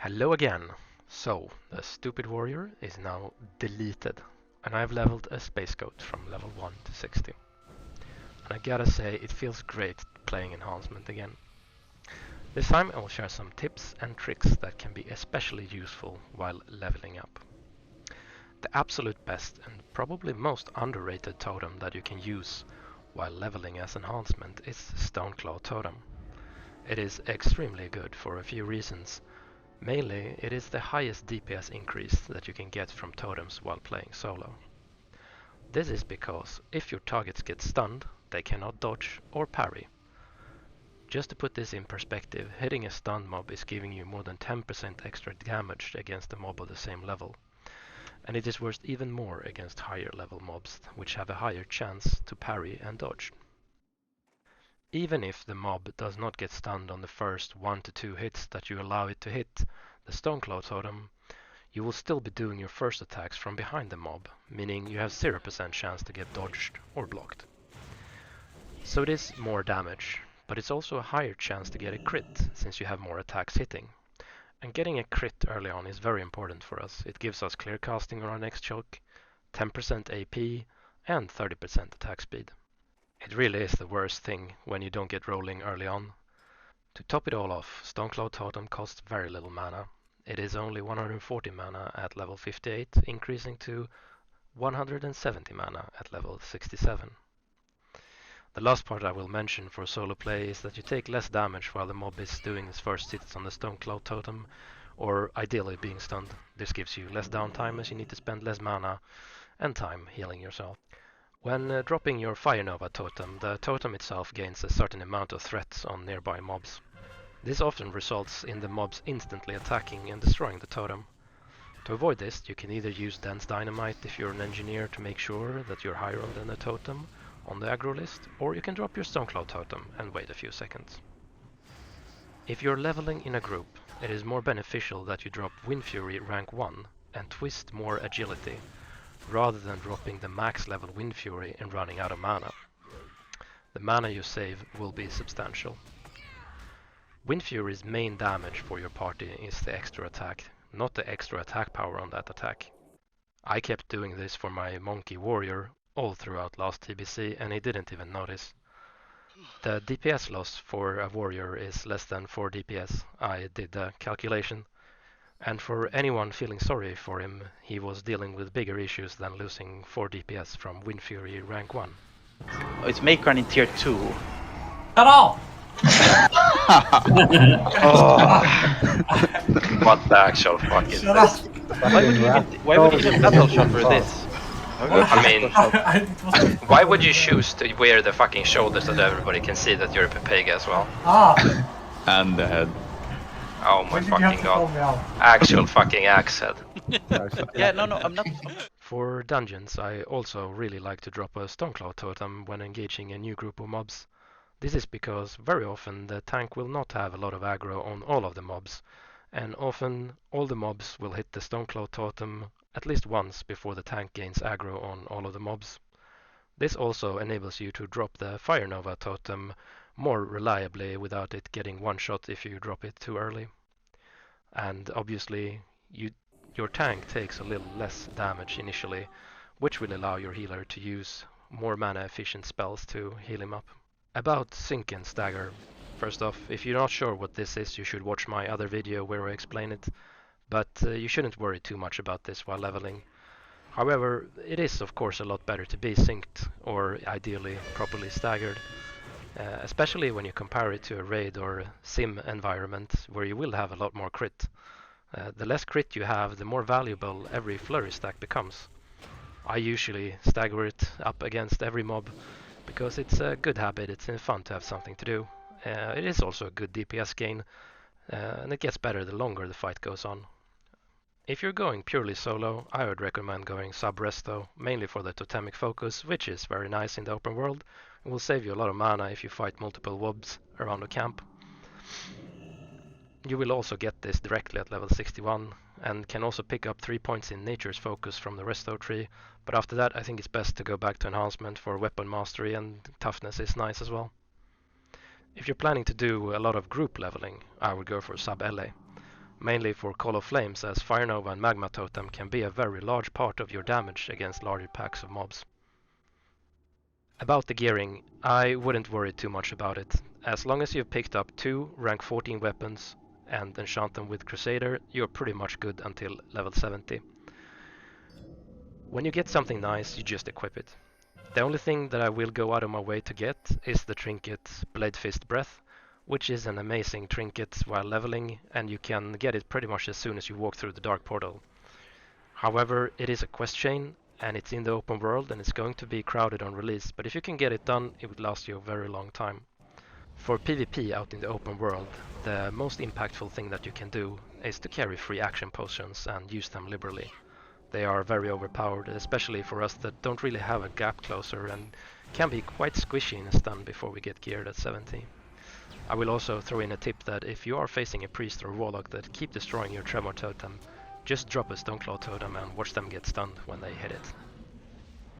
Hello again. So, the stupid warrior is now deleted, and I've leveled a space goat from level 1 to 60. And I gotta say, it feels great playing Enhancement again. This time I will share some tips and tricks that can be especially useful while leveling up. The absolute best and probably most underrated totem that you can use while leveling as Enhancement is Stoneclaw Totem. It is extremely good for a few reasons. Mainly, it is the highest DPS increase that you can get from totems while playing solo. This is because if your targets get stunned, they cannot dodge or parry. Just to put this in perspective, hitting a stunned mob is giving you more than 10% extra damage against a mob of the same level. And it is worth even more against higher level mobs, which have a higher chance to parry and dodge. Even if the mob does not get stunned on the first 1 to 2 hits that you allow it to hit the Stoneclaw Totem, you will still be doing your first attacks from behind the mob, meaning you have 0% chance to get dodged or blocked. So it is more damage, but it's also a higher chance to get a crit, since you have more attacks hitting. And getting a crit early on is very important for us. It gives us clear casting on our next choke, 10% AP, and 30% attack speed. It really is the worst thing when you don't get rolling early on. To top it all off, Stoneclaw Totem costs very little mana. It is only 140 mana at level 58, increasing to 170 mana at level 67. The last part I will mention for solo play is that you take less damage while the mob is doing its first hits on the Stoneclaw Totem, or ideally being stunned. This gives you less downtime as you need to spend less mana and time healing yourself. When dropping your Fire Nova totem, the totem itself gains a certain amount of threat on nearby mobs. This often results in the mobs instantly attacking and destroying the totem. To avoid this, you can either use Dense Dynamite if you're an engineer to make sure that you're higher than the totem on the aggro list, or you can drop your Stoneclaw totem and wait a few seconds. If you're leveling in a group, it is more beneficial that you drop Windfury rank 1 and twist more agility, rather than dropping the max level Windfury and running out of mana. The mana you save will be substantial. Windfury's main damage for your party is the extra attack, not the extra attack power on that attack. I kept doing this for my monkey warrior all throughout last TBC and he didn't even notice. The DPS loss for a warrior is less than 4 DPS, I did the calculation. And for anyone feeling sorry for him, he was dealing with bigger issues than losing 4 DPS from Windfury rank 1. Oh, it's Maker in tier 2. At all! What the actual fuck is Shut this? up! Why would you even battle shot for this? I mean, why would you choose to wear the fucking shoulder so that everybody can see that you're a Pepega as well? And the head. Oh my fucking god. Actual fucking axe head. Yeah, no, I'm not. For dungeons, I also really like to drop a Stoneclaw Totem when engaging a new group of mobs. This is because very often the tank will not have a lot of aggro on all of the mobs, and often all the mobs will hit the Stoneclaw Totem at least once before the tank gains aggro on all of the mobs. This also enables you to drop the Fire Nova Totem more reliably without it getting one shot if you drop it too early. And obviously your tank takes a little less damage initially, which will allow your healer to use more mana efficient spells to heal him up. About Sync and Stagger. First off, if you're not sure what this is, you should watch my other video where I explain it, but you shouldn't worry too much about this while leveling. However, it is of course a lot better to be synced, or ideally properly staggered, especially when you compare it to a raid or sim environment where you will have a lot more crit. The less crit you have, the more valuable every flurry stack becomes. I usually stagger it up against every mob because it's a good habit, it's fun to have something to do. It is also a good DPS gain, and it gets better the longer the fight goes on. If you're going purely solo, I would recommend going sub-resto, mainly for the totemic focus, which is very nice in the open world, and will save you a lot of mana if you fight multiple mobs around the camp. You will also get this directly at level 61, and can also pick up 3 points in Nature's Focus from the resto tree, but after that I think it's best to go back to Enhancement for weapon mastery, and toughness is nice as well. If you're planning to do a lot of group leveling, I would go for sub-LA. mainly for Call of Flames, as Fire Nova and Magma Totem can be a very large part of your damage against larger packs of mobs. About the gearing, I wouldn't worry too much about it. As long as you've picked up 2 rank 14 weapons and enchant them with Crusader, you're pretty much good until level 70. When you get something nice, you just equip it. The only thing that I will go out of my way to get is the trinket Blade Fist Breath, which is an amazing trinket while leveling, and you can get it pretty much as soon as you walk through the Dark Portal. However, it is a quest chain, and it's in the open world, and it's going to be crowded on release, but if you can get it done, it would last you a very long time. For PvP out in the open world, the most impactful thing that you can do is to carry free action potions and use them liberally. They are very overpowered, especially for us that don't really have a gap closer and can be quite squishy in a stun before we get geared at 70. I will also throw in a tip that if you are facing a priest or warlock that keep destroying your Tremor Totem, just drop a Stoneclaw Totem and watch them get stunned when they hit it.